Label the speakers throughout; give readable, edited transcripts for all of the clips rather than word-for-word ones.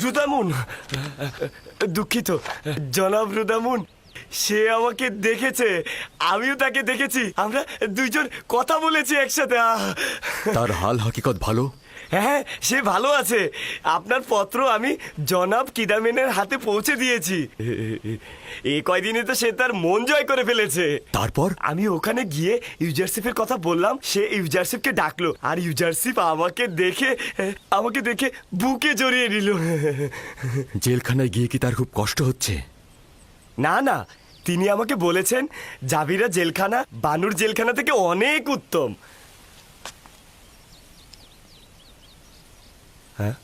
Speaker 1: রুদামুন, দুঃখিত জনাব রুদামুন, সে আমাকে দেখেছে, আমিও তাকে দেখেছি, আমরা দুইজন কথা বলেছি একসাথে।
Speaker 2: তার হাল হাকিকত ভালো?
Speaker 1: হ্যাঁ, সে ভালো আছে। আপনার পত্র আমি জনাব কিদামেনের হাতে পৌঁছে দিয়েছি। এই কয়দিনে তো সে তার মন জয় করে ফেলেছে।
Speaker 2: তারপর
Speaker 1: আমি ওখানে গিয়ে ইউজারশিপের কথা বললাম, সে ইউজারশিপকে ডাকলো, আর ইউজারশিপ আমাকে দেখে বুকে জড়িয়ে নিল।
Speaker 2: জেলখানায় গিয়ে কি তার খুব কষ্ট হচ্ছে?
Speaker 1: না না, তিনি আমাকে বলেছেন জাবিরা জেলখানা বানুর জেলখানা থেকে অনেক উত্তম। হ্যাঁ,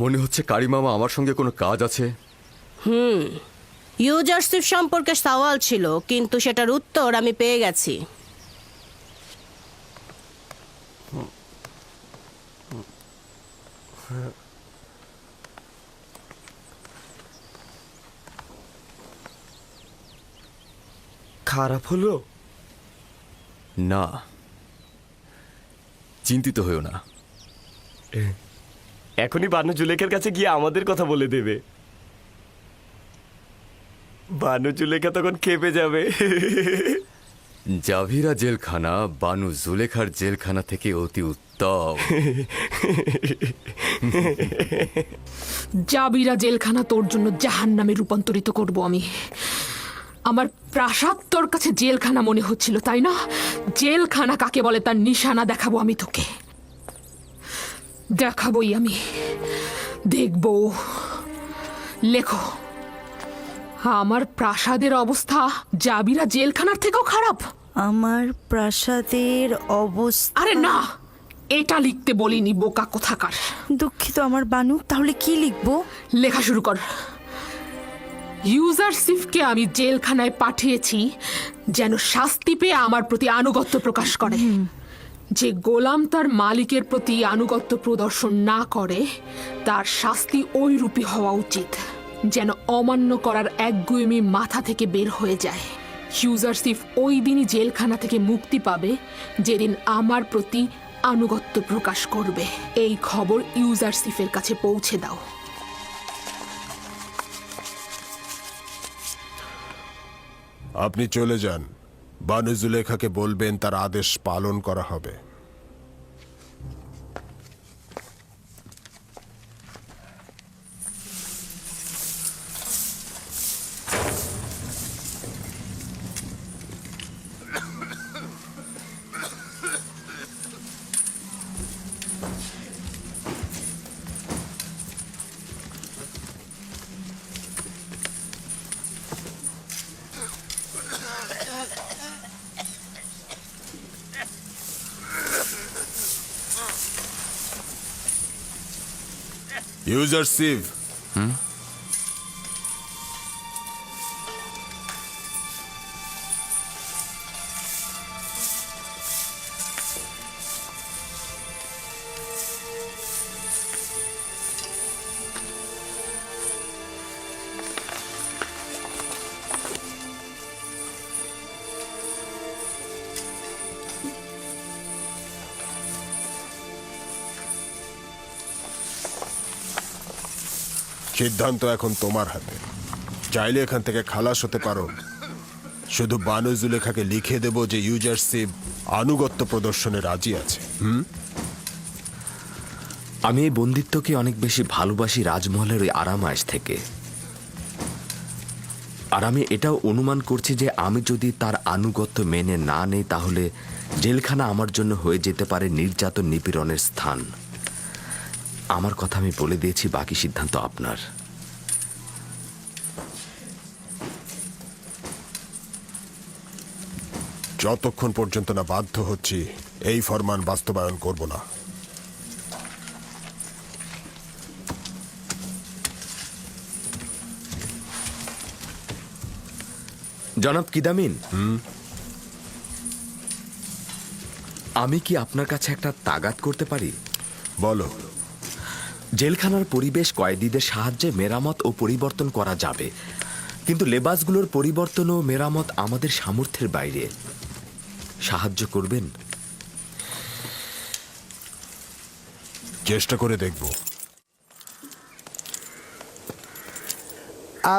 Speaker 2: মনে হচ্ছে কারি মামা আমার সঙ্গে কোনো কাজ আছে।
Speaker 3: ইউজারশিপ সম্পর্কে সওয়াল ছিল, কিন্তু সেটার উত্তর আমি পেয়ে গেছি।
Speaker 1: খারাপ হলো?
Speaker 2: না, চিন্তিত হয়েও না।
Speaker 1: এখনই বানু জুলেখার কাছে গিয়ে আমাদের কথা বলে দেবে। বানু জুলেখা তখন খেপে যাবে।
Speaker 2: জাভিরা জেলখানা বানু জুলেখার জেলখানা থেকে অতি উত্তম।
Speaker 4: জাবিরা জেলখানা তোর জন্য জাহান্নামে রূপান্তরিত করব আমি। আমার প্রাসাদ তোর কাছে জেলখানা মনে হচ্ছিল, তাই না? জেলখানা কাকে বলে তার নিশানা দেখাবো আমি তোকে, দেখাবোই আমি, দেখবো। লেখো, আমার প্রাসাদের অবস্থা জাবিরা জেলখানার থেকেও খারাপ।
Speaker 5: আমার প্রাসাদের অবস্থা।
Speaker 4: আরে না, এটা লিখতে বলিনি, বোকা কোথাকার।
Speaker 5: দুঃখিত আমার বানু, তাহলে কি লিখবো?
Speaker 4: লেখা শুরু কর। ইউজারশিপকে আমি জেলখানায় পাঠিয়েছি যেন শাস্তি পেয়ে আমার প্রতি আনুগত্য প্রকাশ করে। যে গোলাম তার মালিকের প্রতি আনুগত্য প্রদর্শন না করে, তার শাস্তি ওই রূপী হওয়া উচিত যেন অমান্য করার একগুঁয়েমি মাথা থেকে বের হয়ে যায়। ইউজারশিপ ওই দিনই জেলখানা থেকে মুক্তি পাবে যেদিন আমার প্রতি আনুগত্য প্রকাশ করবে। এই খবর ইউজারশিপের কাছে পৌঁছে দাও।
Speaker 6: আপনি চলে যান। বানু জুলেখাকে বলবেন তার আদেশ পালন করা হবে। ইউজারশিপ, সিদ্ধান্ত এখন তোমার হাতে। চাইলে এখান থেকে খালাস হতে পারো। শুধু বানু জুলেখাকে লিখে দেব যে ইউজারশিপ আনুগত্য প্রদর্শনে রাজি আছে।
Speaker 7: আমি এই বন্দিত্বকে অনেক বেশি ভালোবাসি রাজমহলের ওই আরামায়েশ থেকে। আর আমি এটাও অনুমান করছি যে আমি যদি তার আনুগত্য মেনে না নেই, তাহলে জেলখানা আমার জন্য হয়ে যেতে পারে নির্যাতন নিপীড়নের স্থান। আমার কথা আমি বলে দিয়েছি, বাকি সিদ্ধান্ত আপনার।
Speaker 6: যতক্ষণ পর্যন্ত না বাধ্য হচ্ছি, এই ফরমান বাস্তবায়ন করব না।
Speaker 7: জনাব কিদামিন, আমি কি আপনার কাছে একটা তাগাদ করতে পারি?
Speaker 6: বলো।
Speaker 7: জেলখানার পরিবেশ কয়েদিদের সাহায্যে মেরামত ও পরিবর্তন করা যাবে, কিন্তু লেবাসগুলোর পরিবর্তন ও মেরামত আমাদের সামর্থ্যের বাইরে। সাহায্য করবেন?
Speaker 6: চেষ্টা করে দেখব।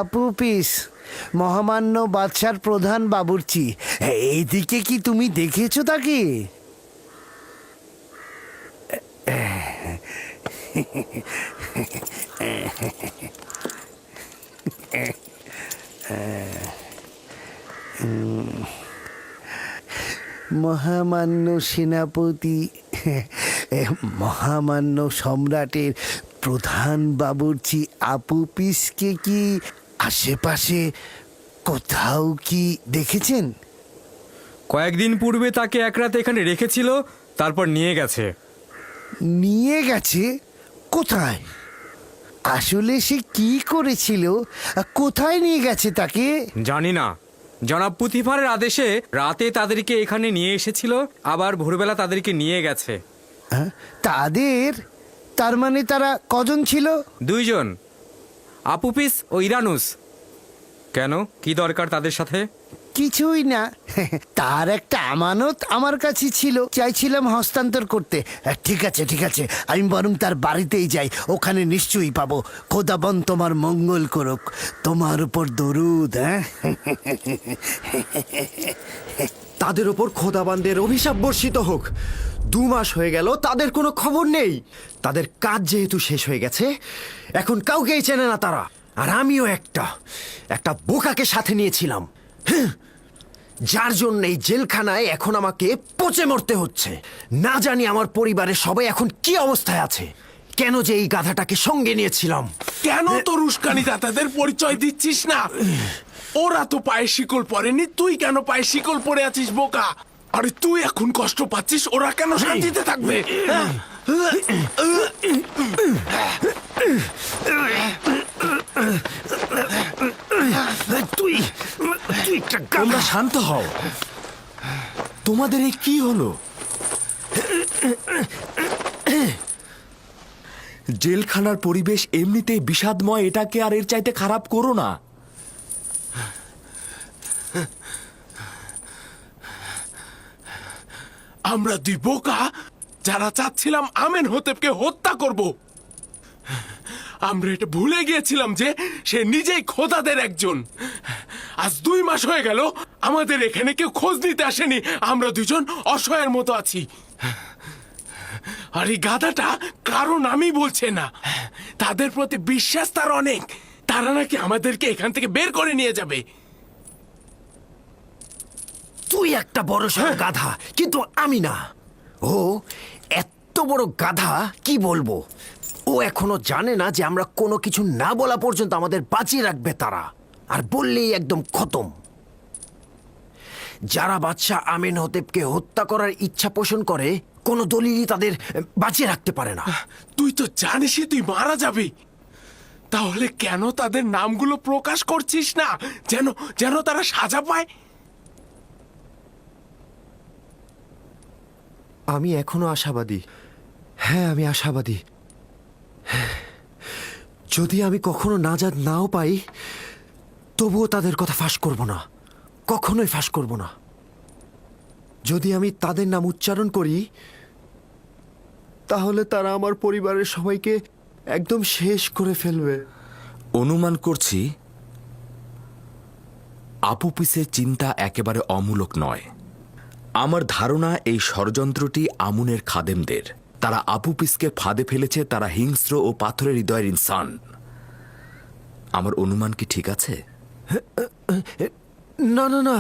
Speaker 8: আপু পিস, মহামান্য বাদশার প্রধান বাবুর্চি, এইদিকে কি তুমি দেখেছো তাকে? মহামান্য সেনাপতি, মহামান্য সম্রাটের প্রধান বাবুর্চি আপু পিসকে কি আশেপাশে কোথাও কি দেখেছেন?
Speaker 9: কয়েকদিন পূর্বে তাকে এক রাত এখানে রেখেছিল, তারপর নিয়ে গেছে।
Speaker 8: নিয়ে গেছে? কোথায়? আসলে সে কি করেছিল? কোথায় নিয়ে গেছে তাকে?
Speaker 9: জানি না, জনাব পুতিফারের আদেশে রাতে তাদেরকে এখানে নিয়ে এসেছিল, আবার ভোরবেলা তাদেরকে নিয়ে গেছে।
Speaker 8: হ্যাঁ? তাদের? তার মানে তারা কজন ছিল?
Speaker 9: 2 জন, আপুপিস ও ইরানুস। কেন, কি দরকার তাদের সাথে?
Speaker 8: কিছুই না, তার একটা আমানত আমার কাছে ছিল, চাইছিলাম হস্তান্তর করতে। ঠিক আছে ঠিক আছে, আমি বরং তার বাড়িতেই যাই, ওখানে নিশ্চয়ই পাবো। খোদাবন তোমার মঙ্গল করুক, তোমার উপর দরুদ। হ্যাঁ,
Speaker 10: তাদের ওপর খোদাবানদের অভিশাপ বর্ষিত হোক। 2 মাস হয়ে গেল, তাদের কোনো খবর নেই। তাদের কাজ যেহেতু শেষ হয়ে গেছে, এখন কাউকেই চেনে না তারা। আর আমিও একটা বোকাকে সাথে নিয়েছিলাম, যার জন্য এই জেলখানায় এখন আমাকে পচে মরতে হচ্ছে। না জানি আমার পরিবারের সবাই এখন কি অবস্থায় আছে। কেন যে এই গাধাটাকে সঙ্গে নিয়েছিলাম।
Speaker 11: কেন তোর উস্কানি দাতাদের পরিচয় দিচ্ছিস না? ওরা তো পায়ে শিকল পরেনি, তুই কেন পায়ে শিকল পরে আছিস বোকা? আরে তুই এখন কষ্ট পাচ্ছিস, ওরা কেন শান্তিতে থাকবে?
Speaker 10: তোমরা শান্ত হও। তোমাদের এই কি হলো? জেলখানার পরিবেশ এমনিতেই বিষাদময়, এটাকে আর এর চাইতে খারাপ করো না।
Speaker 11: আমরা 2 বোকা যারা চাচ্ছিলাম আমেনহোতেপকে হত্যা করব। আমরা এটা ভুলে গিয়েছিলাম যে সে নিজেই খোদাদের একজন। আজ 2 মাস হয়ে গেল, আমাদের এখানে কেউ খোঁজ নিতে আসেনি। আমরা 2 জন অসহায়ের মতো আছি। আর এই গাধাটা কারো নামই বলছে না। তাদের প্রতি বিশ্বাস তার অনেক, তারা নাকি আমাদেরকে এখান থেকে বের করে নিয়ে যাবে।
Speaker 10: তুই একটা বড় সড় গাধা, কিন্তু আমি না। ও এত বড় গাধা, কি বলবো। ও এখনো জানে না যে আমরা কোনো কিছু না বলা পর্যন্ত আমাদের বাঁচিয়ে রাখবে তারা, আর বললেই একদম খতম। যারা বাদশাহ আমেনহোতেপকে হত্যা করার ইচ্ছা পোষণ করে, কোনো দলিলই তাদের বাঁচিয়ে রাখতে পারে না।
Speaker 11: তুই তো জানিসই তুই মারা যাবি, তাহলে কেন তাদের নামগুলো প্রকাশ করছিস না, যেন যেন তারা সাজা পায়?
Speaker 10: আমি এখনো আশাবাদী। হ্যাঁ, আমি আশাবাদী। যদি আমি কখনো নাজাত নাও পাই, তবুও তাদের কথা ফাঁস করব না, কখনোই ফাঁস করব না। যদি আমি তাদের নাম উচ্চারণ করি, তাহলে তারা আমার পরিবারের সবাইকে একদম শেষ করে ফেলবে।
Speaker 7: অনুমান করছি আপুপিসের চিন্তা একেবারে অমূলক নয়। আমার ধারণা এই ষড়যন্ত্রটি আমুনের খাদেমদের। তারা আপুপিসকে ফাঁদে ফেলেছে, তারা হিংস্র ও পাথরের হৃদয়ের ইনসান। আমার অনুমান কি ঠিক আছে?
Speaker 10: না না না,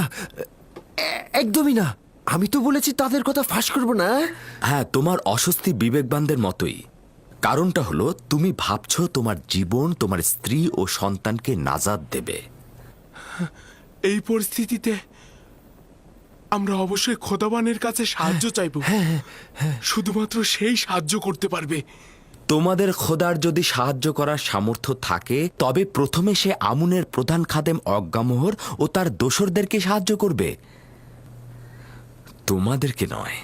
Speaker 10: একদমই না। আমি তো বলেছি তাদের কথা ফাঁস করব না।
Speaker 7: হ্যাঁ, তোমার অস্বস্তি বিবেকবানদের মতোই। কারণটা হলো তুমি ভাবছো তোমার জীবন তোমার স্ত্রী ও সন্তানকে নাজাত দেবে।
Speaker 11: এই পরিস্থিতিতে আমরা অবশ্যই খোদাবানের কাছে সাহায্য চাইব। শুধুমাত্র সেই সাহায্য করতে পারবে।
Speaker 7: তোমাদের খোদার যদি সাহায্য করার সামর্থ্য থাকে, তবে প্রথমে সে আমুনের প্রধান খাদেম অজ্ঞামোহর ও তার দোসরদেরকে সাহায্য করবে, তোমাদেরকে নয়।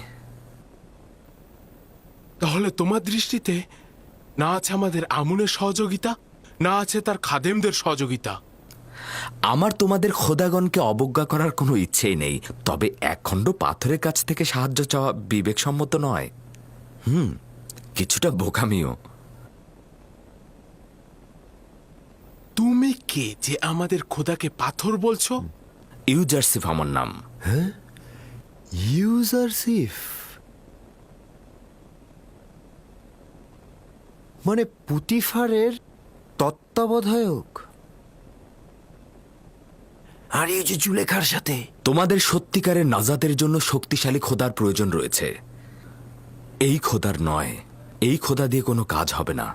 Speaker 11: তাহলে তোমার দৃষ্টিতে না আছে আমাদের আমুনের সহযোগিতা, না আছে তার খাদেমদের সহযোগিতা।
Speaker 7: আমার তোমাদের খোদাগণকে অবজ্ঞা করার কোনো ইচ্ছেই নেই, তবে 1 খণ্ড পাথরের কাছ থেকে সাহায্য চাওয়া বিবেকসম্মত নয়। কিছুটা বোকামিও।
Speaker 11: তুমি কে যে আমাদের খোদাকে পাথর বলছো?
Speaker 7: ইউজারসিফ আমার নাম।
Speaker 10: ইউজারসিফ মানে পুতিফারের তত্ত্বাবধায়ক। আর এই যে জুলেখার সাথে
Speaker 7: তোমাদের সত্যিকারের নাজাতের জন্য শক্তিশালী খোদার প্রয়োজন রয়েছে। এই খোদার নয়, এই খোদা দিয়ে কোনো কাজ হবে না।